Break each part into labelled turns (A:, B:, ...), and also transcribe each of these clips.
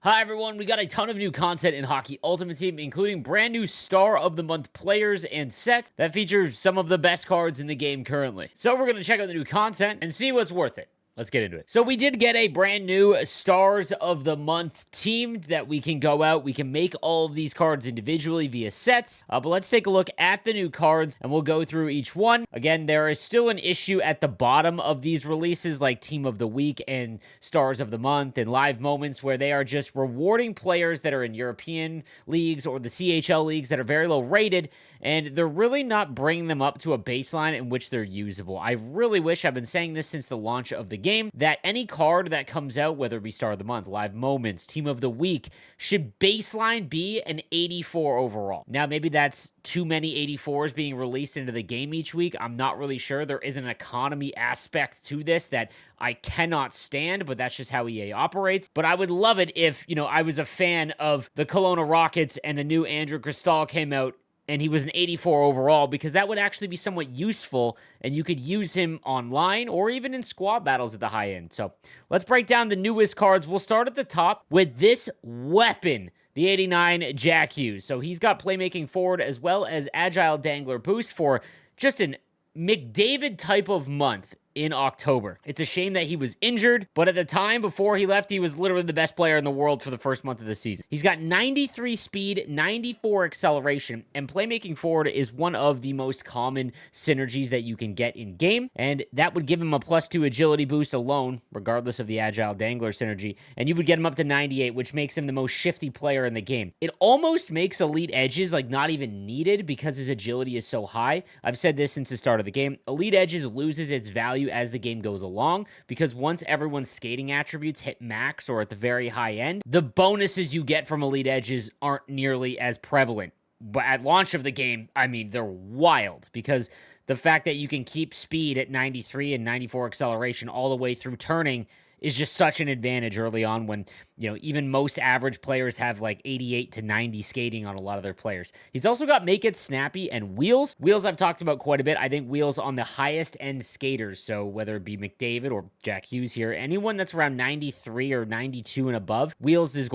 A: Hi everyone, we got a ton of new content in Hockey Ultimate Team, including brand new Star of the Month players and sets that feature some of the best cards in the game currently. So we're going to check out the new content and see what's worth it. Let's get into it. So we did get a brand new Stars of the Month team that we can go out. We can make all of these cards individually via sets, but let's take a look at the new cards and we'll go through each one. Again, there is still an issue at the bottom of these releases like Team of the Week and Stars of the Month and Live Moments where they are just rewarding players that are in European leagues or the CHL leagues that are very low rated, and they're really not bringing them up to a baseline in which they're usable. I really wish, I've been saying this since the launch of the game, that any card that comes out, whether it be Star of the Month, Live Moments, Team of the Week, should baseline be an 84 overall. Now, maybe that's too many 84s being released into the game each week. I'm not really sure. There is an economy aspect to this that I cannot stand, but that's just how EA operates. But I would love it if, I was a fan of the Kelowna Rockets and a new Andrew Cristal came out and he was an 84 overall, because that would actually be somewhat useful, and you could use him online or even in squad battles at the high end. So let's break down the newest cards. We'll start at the top with this weapon, the 89 Jack Hughes. So he's got playmaking forward as well as agile dangler boost for just an McDavid type of month in October. It's a shame that he was injured, but at the time before he left, he was literally the best player in the world for the first month of the season. He's got 93 speed, 94 acceleration, and playmaking forward is one of the most common synergies that you can get in game, and that would give him a +2 agility boost alone, regardless of the agile dangler synergy, and you would get him up to 98, which makes him the most shifty player in the game. It almost makes elite edges like not even needed because his agility is so high. I've said this since the start of the game. Elite edges loses its value as the game goes along, because once everyone's skating attributes hit max or at the very high end, the bonuses you get from elite edges aren't nearly as prevalent. But at launch of the game, they're wild, because the fact that you can keep speed at 93 and 94 acceleration all the way through turning is just such an advantage early on when, even most average players have like 88 to 90 skating on a lot of their players. He's also got Make It Snappy and Wheels. Wheels I've talked about quite a bit. I think Wheels on the highest end skaters, so whether it be McDavid or Jack Hughes here, anyone that's around 93 or 92 and above, Wheels is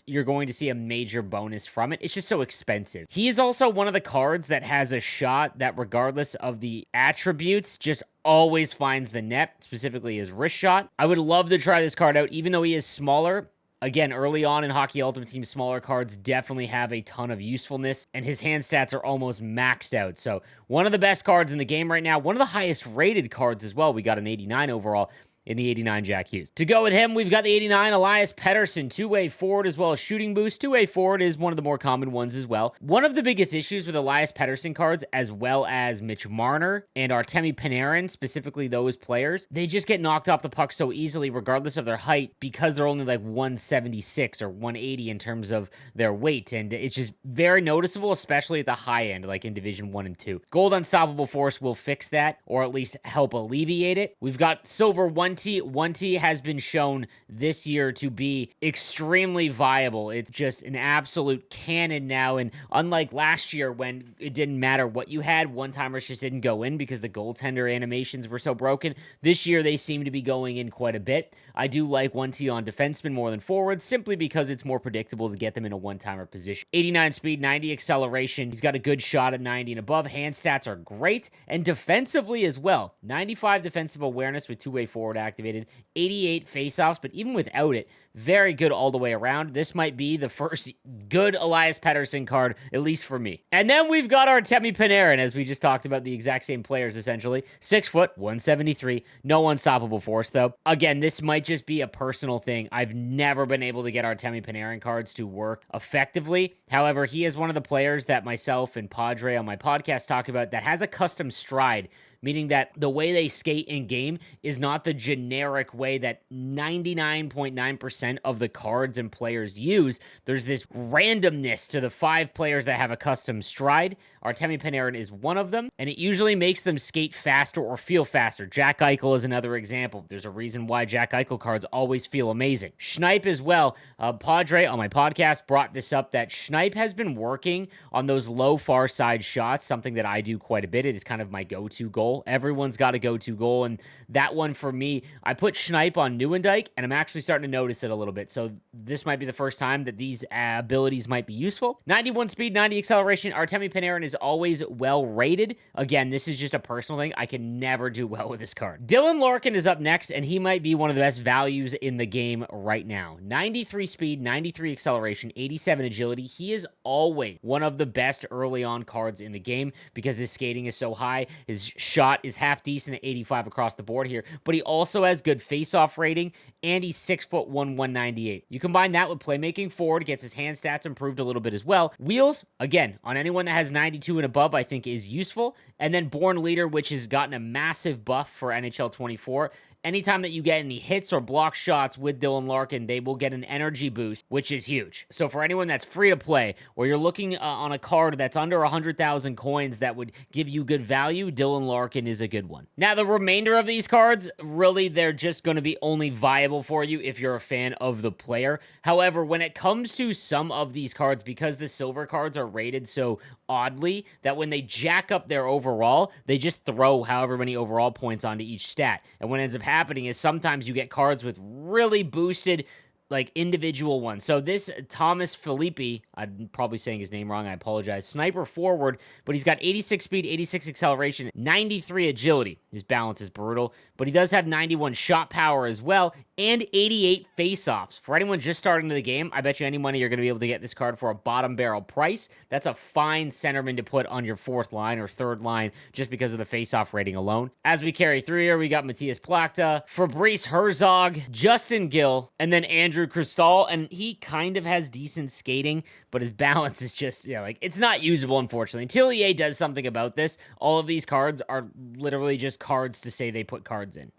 A: you're going to see a major bonus from it. It's just so expensive. He is also one of the cards that has a shot that, regardless of the attributes, just always finds the net, specifically his wrist shot. I would love to try this card out, even though he is smaller. Again, early on in Hockey Ultimate Team, smaller cards definitely have a ton of usefulness, and his hand stats are almost maxed out. So one of the best cards in the game right now, one of the highest rated cards as well. We got an 89 overall in the 89 Jack Hughes. To go with him, we've got the 89 Elias Pettersson, two-way forward as well as shooting boost. Two-way forward is one of the more common ones as well. One of the biggest issues with Elias Pettersson cards, as well as Mitch Marner and Artemi Panarin, specifically those players, they just get knocked off the puck so easily regardless of their height, because they're only like 176 or 180 in terms of their weight, and it's just very noticeable, especially at the high end, like in Division 1 and 2. Gold Unstoppable Force will fix that, or at least help alleviate it. We've got Silver 1T. 1T has been shown this year to be extremely viable. It's just an absolute cannon now, and unlike last year when it didn't matter what you had, one-timers just didn't go in because the goaltender animations were so broken, this year they seem to be going in quite a bit. I do like 1T on defensemen more than forwards, simply because it's more predictable to get them in a one-timer position. 89 speed, 90 acceleration. He's got a good shot at 90 and above. Hand stats are great, and defensively as well. 95 defensive awareness with two-way forward activated, 88 faceoffs, but even without it, very good all the way around. This might be the first good Elias Pettersson card, at least for me. And then we've got Artemi Panarin, as we just talked about, the exact same players, essentially. 6 foot, 173, no unstoppable force, though. Again, this might just be a personal thing. I've never been able to get Artemi Panarin cards to work effectively. However, he is one of the players that myself and Padre on my podcast talk about that has a custom stride, meaning that the way they skate in game is not the generic way that 99.9% of the cards and players use. There's this randomness to the 5 players that have a custom stride. Artemi Panarin is one of them, and it usually makes them skate faster or feel faster. Jack Eichel is another example. There's a reason why Jack Eichel cards always feel amazing. Schneip as well. Padre on my podcast brought this up, that Schneip has been working on those low far side shots, something that I do quite a bit. It is kind of my go-to goal goal. Everyone's got a go-to goal, and that one for me, I put Schneip on Nieuwendyk, and I'm actually starting to notice it a little bit. So this might be the first time that these abilities might be useful. 91 speed, 90 acceleration. Artemi Panarin is always well rated. Again, this is just a personal thing. I can never do well with this card. Dylan Larkin is up next, and he might be one of the best values in the game right now. 93 speed, 93 acceleration, 87 agility. He is always one of the best early on cards in the game because his skating is so high. His shot is half decent at 85 across the board here, but he also has good face-off rating, and he's 6'1", 198. You combine that with playmaking forward, gets his hand stats improved a little bit as well. Wheels, again, on anyone that has 92 and above, I think is useful. And then Born Leader, which has gotten a massive buff for NHL 24. Anytime that you get any hits or block shots with Dylan Larkin, they will get an energy boost, which is huge. So for anyone that's free to play, or you're looking on a card that's under 100,000 coins that would give you good value, Dylan Larkin is a good one. Now, the remainder of these cards, really, they're just going to be only viable for you if you're a fan of the player. However, when it comes to some of these cards, because the silver cards are rated so oddly, that when they jack up their overall, they just throw however many overall points onto each stat. And what ends up happening is sometimes you get cards with really boosted like individual ones. So this Thomas Filipe, I'm probably saying his name wrong, I apologize, sniper forward, but he's got 86 speed, 86 acceleration, 93 agility. His balance is brutal, but he does have 91 shot power as well, and 88 face-offs. For anyone just starting to the game, I bet you any money you're going to be able to get this card for a bottom barrel price. That's a fine centerman to put on your fourth line or third line just because of the face-off rating alone. As we carry through here, we got Matthias Plachta, Fabrice Herzog, Justin Gill, and then Andrew Cristall, and he kind of has decent skating, but his balance is just, like, it's not usable, unfortunately. Until EA does something about this, all of these cards are literally just cards to say they put cards in.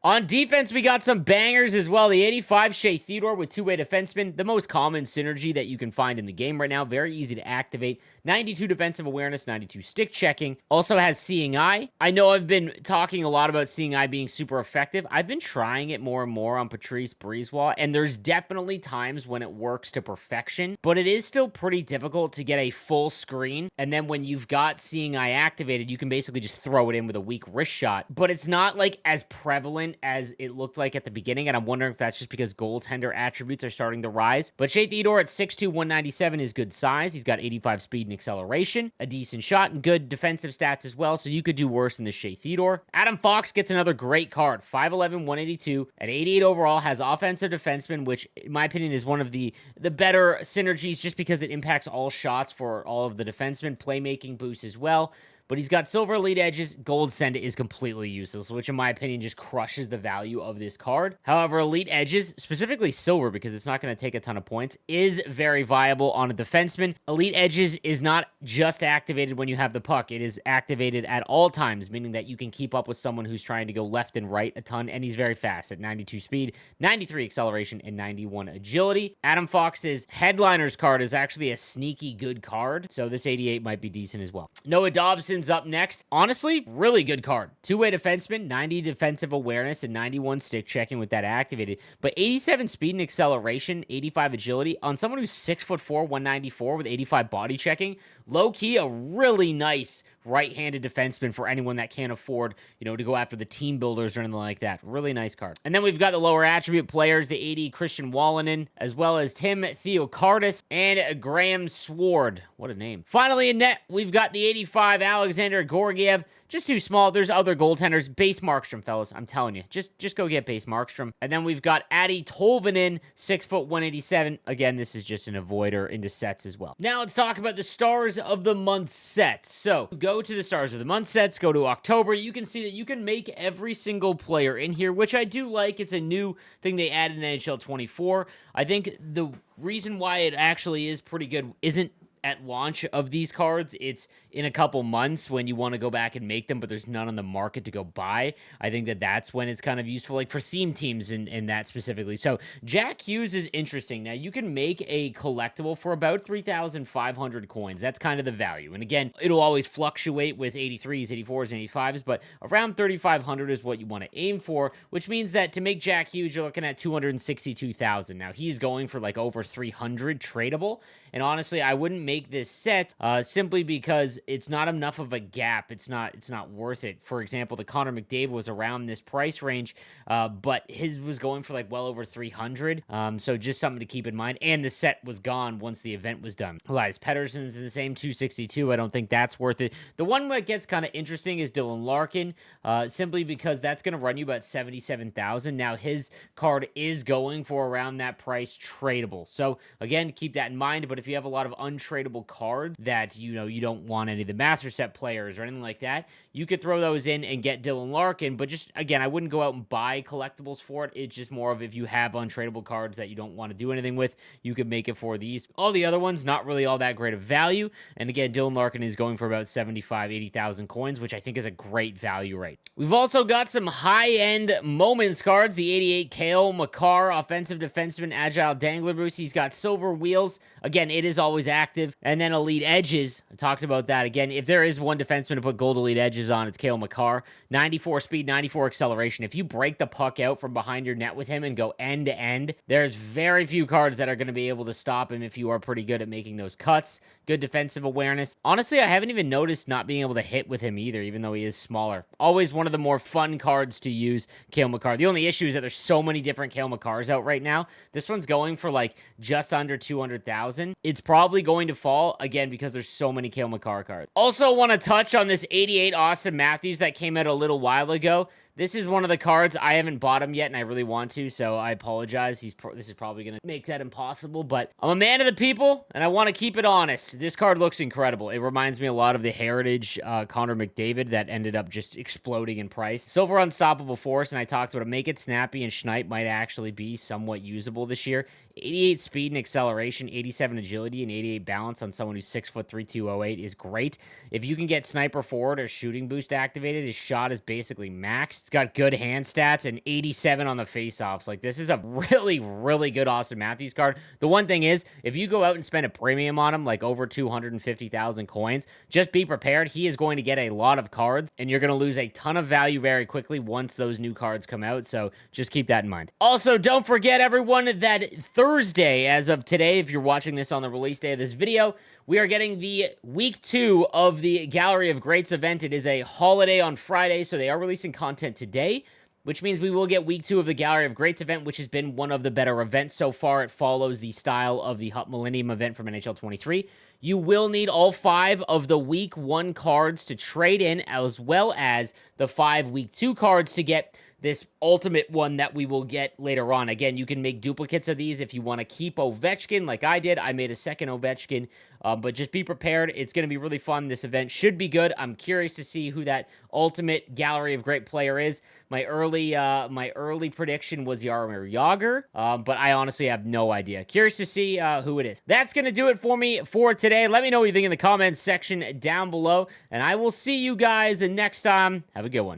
A: On defense, we got some bangers as well. The 85 Shay Theodore with two-way defenseman, the most common synergy that you can find in the game right now. Very easy to activate. 92 defensive awareness, 92 stick checking. Also has Seeing Eye. I know I've been talking a lot about Seeing Eye being super effective. I've been trying it more and more on Patrice Brisebois, and there's definitely times when it works to perfection, but it is still pretty difficult to get a full screen. And then when you've got Seeing Eye activated, you can basically just throw it in with a weak wrist shot, but it's not like as prevalent as it looked like at the beginning, and I'm wondering if that's just because goaltender attributes are starting to rise. But Shay Theodore at 6'2", 197 is good size. He's got 85 speed and acceleration, a decent shot, and good defensive stats as well, so you could do worse than the Shay Theodore. Adam Fox gets another great card, 5'11", 182, at 88 overall, has offensive defenseman, which in my opinion is one of the better synergies just because it impacts all shots for all of the defensemen, playmaking boost as well. But he's got silver elite edges. Gold Send is completely useless, which in my opinion just crushes the value of this card. However, elite edges, specifically silver because it's not going to take a ton of points, is very viable on a defenseman. Elite edges is not just activated when you have the puck. It is activated at all times, meaning that you can keep up with someone who's trying to go left and right a ton, and he's very fast at 92 speed, 93 acceleration, and 91 agility. Adam Fox's Headliners card is actually a sneaky good card, so this 88 might be decent as well. Noah Dobson up next. Honestly, really good card. Two-way defenseman, 90 defensive awareness, and 91 stick checking with that activated. But 87 speed and acceleration, 85 agility on someone who's 6'4", 194 with 85 body checking. Low-key, a really nice right-handed defenseman for anyone that can't afford, to go after the team builders or anything like that. Really nice card. And then we've got the lower attribute players, the 80 Christian Wallinen, as well as Tim Theocardis and Graham Sword. What a name. Finally in net, we've got the 85 Alexander Gorgiev. Just too small. There's other goaltenders. Base Markstrom, fellas. I'm telling you. Just go get Base Markstrom. And then we've got Addy Tolvanen, 6'1", 187. Again, this is just an avoider into sets as well. Now let's talk about the Stars of the Month sets. So go to the Stars of the Month sets. Go to October. You can see that you can make every single player in here, which I do like. It's a new thing they added in NHL 24. I think the reason why it actually is pretty good isn't at launch of these cards. It's in a couple months when you want to go back and make them, but there's none on the market to go buy. I think that's when it's kind of useful, like for theme teams and that specifically. So Jack Hughes is interesting. Now you can make a collectible for about 3,500 coins. That's kind of the value. And again, it'll always fluctuate with 83s, 84s, and 85s, but around 3,500 is what you want to aim for, which means that to make Jack Hughes, you're looking at 262,000. Now he's going for like over 300 tradable. And honestly, I wouldn't make this set simply because it's not enough of a gap. It's not worth it. For example, the Connor McDavid was around this price range, but his was going for like well over 300. So just something to keep in mind. And the set was gone once the event was done. Elias Pettersson's in the same 262. I don't think that's worth it. The one that gets kind of interesting is Dylan Larkin, simply because that's going to run you about 77,000. Now his card is going for around that price, tradable. So again, keep that in mind. But if you have a lot of untradeable cards that you don't want any of the master set players or anything like that, you could throw those in and get Dylan Larkin. But just again, I wouldn't go out and buy collectibles for it. It's just more of if you have untradeable cards that you don't want to do anything with, you could make it for these. All the other ones, not really all that great of value. And again, Dylan Larkin is going for about 75, 80,000 coins, which I think is a great value rate. We've also got some high-end moments cards. The 88 Cale Makar, offensive defenseman, agile dangler boost. He's got silver wheels. Again, it is always active. And then elite edges. I talked about that. Again, if there is one defenseman to put gold elite edges on, it's Cale Makar. 94 speed, 94 acceleration. If you break the puck out from behind your net with him and go end to end, there's very few cards that are going to be able to stop him if you are pretty good at making those cuts. Good defensive awareness. Honestly, I haven't even noticed not being able to hit with him either, even though he is smaller. Always one of the more fun cards to use, Cale Makar. The only issue is that there's so many different Cale Makars out right now. This one's going for like just under 200,000. It's probably going to fall, again, because there's so many Cale Makar cards. Also want to touch on this 88 Austin Matthews that came out a little while ago. This is one of the cards. I haven't bought him yet, and I really want to, so I apologize. This is probably going to make that impossible, but I'm a man of the people, and I want to keep it honest. This card looks incredible. It reminds me a lot of the Heritage Connor McDavid that ended up just exploding in price. Silver Unstoppable Force, and I talked about it. Make It Snappy and Schneip might actually be somewhat usable this year. 88 speed and acceleration, 87 agility, and 88 balance on someone who's 6'3", 208 is great. If you can get sniper forward or shooting boost activated, his shot is basically maxed. It's got good hand stats and 87 on the faceoffs. Like, this is a really, really good Austin Matthews card. The one thing is, if you go out and spend a premium on him, like over 250,000 coins, just be prepared. He is going to get a lot of cards, and you're going to lose a ton of value very quickly once those new cards come out, so just keep that in mind. Also, don't forget, everyone, that Thursday, as of today, if you're watching this on the release day of this video, we are getting the week 2 of the Gallery of Greats event. It is a holiday on Friday, so they are releasing content today, which means we will get week 2 of the Gallery of Greats event, which has been one of the better events so far. It follows the style of the Hut Millennium event from NHL 23. You will need all 5 of the week 1 cards to trade in, as well as the 5 week 2 cards to get this ultimate one that we will get later on. Again, you can make duplicates of these if you want to keep Ovechkin like I did. I made a second Ovechkin, but just be prepared. It's going to be really fun. This event should be good. I'm curious to see who that ultimate Gallery of Great player is. My early prediction was Jaromir Jagr, but I honestly have no idea. Curious to see who it is. That's going to do it for me for today. Let me know what you think in the comments section down below, and I will see you guys next time. Have a good one.